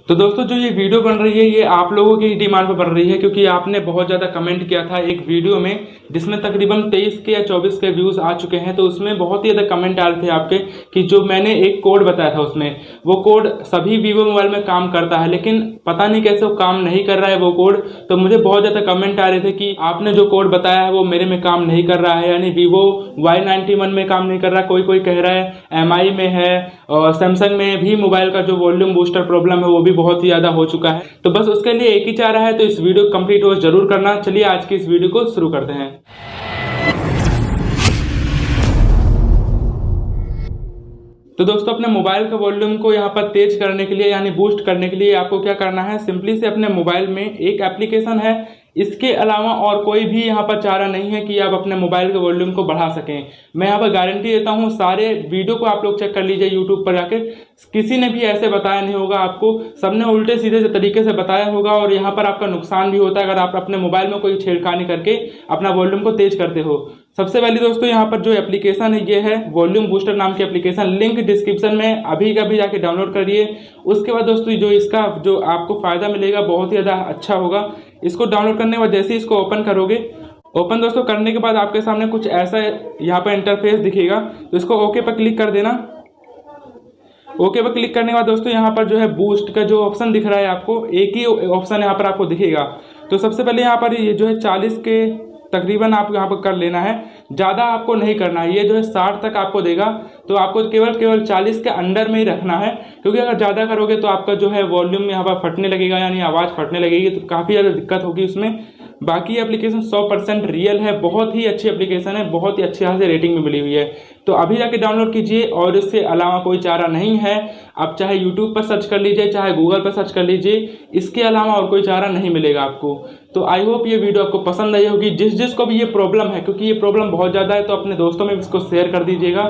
तो दोस्तों जो ये वीडियो बन रही है ये आप लोगों की डिमांड पर बन रही है, क्योंकि आपने बहुत ज़्यादा कमेंट किया था एक वीडियो में जिसमें तकरीबन 23 के या 24 के व्यूज़ आ चुके हैं। तो उसमें बहुत ही ज़्यादा कमेंट आ रहे थे आपके कि जो मैंने एक कोड बताया था उसमें वो कोड सभी वीवो मोबाइल में काम करता है, लेकिन पता नहीं कैसे वो काम नहीं कर रहा है वो कोड। तो मुझे बहुत ज़्यादा कमेंट आ रहे थे कि आपने जो कोड बताया है वो मेरे में काम नहीं कर रहा है, यानी वीवो Y91 में काम नहीं कर रहा है। कोई कह रहा है MI में है, और सैमसंग में भी मोबाइल का जो वॉल्यूम बूस्टर प्रॉब्लम है वो भी बहुत ही ज़्यादा हो चुका है। तो बस उसके लिए एक ही चारा है, तो इस वीडियो को कंप्लीट हो जरूर करना। चलिए आज की इस वीडियो को शुरू करते हैं। तो दोस्तों अपने मोबाइल का वॉल्यूम को यहाँ पर तेज करने के लिए यानी बूस्ट करने के लिए आपको क्या करना है, सिंपली से अपने मोबाइल में एक एप्लीकेशन है, इसके अलावा और कोई भी यहाँ पर चारा नहीं है कि आप अपने मोबाइल के वॉल्यूम को बढ़ा सकें। मैं यहाँ पर गारंटी देता हूँ, सारे वीडियो को आप लोग चेक कर लीजिए यूट्यूब पर जाकर, किसी ने भी ऐसे बताया नहीं होगा आपको, सबने उल्टे सीधे से तरीके से बताया होगा। और यहाँ पर आपका नुकसान भी होता है अगर आप अपने मोबाइल में कोई छेड़खानी करके अपना वॉल्यूम को तेज करते हो। सबसे पहले दोस्तों यहाँ पर जो एप्लीकेशन है ये है वॉल्यूम बूस्टर नाम की एप्लीकेशन, लिंक डिस्क्रिप्शन में अभी का भी जाके डाउनलोड करिए। उसके बाद दोस्तों जो इसका जो आपको फ़ायदा मिलेगा बहुत ही ज़्यादा अच्छा होगा। इसको डाउनलोड करने के बाद जैसे ही इसको ओपन करोगे, ओपन दोस्तों करने के बाद आपके सामने कुछ ऐसा यहाँ पर इंटरफेस दिखेगा, तो इसको ओके पर क्लिक कर देना। ओके पर क्लिक करने के बाद दोस्तों यहाँ पर जो है बूस्ट का जो ऑप्शन दिख रहा है आपको, एक ही ऑप्शन यहाँ पर आपको दिखेगा। तो सबसे पहले यहाँ पर ये जो है 40 के तकरीबन आप यहाँ पर कर लेना है, ज़्यादा आपको नहीं करना है। ये जो है 60 तक आपको देगा, तो आपको केवल 40 के अंडर में ही रखना है, क्योंकि अगर ज़्यादा करोगे तो आपका जो है वॉल्यूम यहाँ पर फटने लगेगा, यानी आवाज़ फटने लगेगी, तो काफ़ी ज़्यादा दिक्कत होगी उसमें। बाकी एप्लीकेशन 100% रियल है, बहुत ही अच्छी एप्लीकेशन है, बहुत ही अच्छी यहाँ से रेटिंग भी मिली हुई है। तो अभी जाके डाउनलोड कीजिए, और इससे अलावा कोई चारा नहीं है। आप चाहे यूट्यूब पर सर्च कर लीजिए, चाहे गूगल पर सर्च कर लीजिए, इसके अलावा और कोई चारा नहीं मिलेगा आपको। तो आई होप ये वीडियो आपको पसंद आई होगी। जिसको भी ये प्रॉब्लम है, क्योंकि ये प्रॉब्लम बहुत ज़्यादा है, तो अपने दोस्तों में इसको शेयर कर दीजिएगा।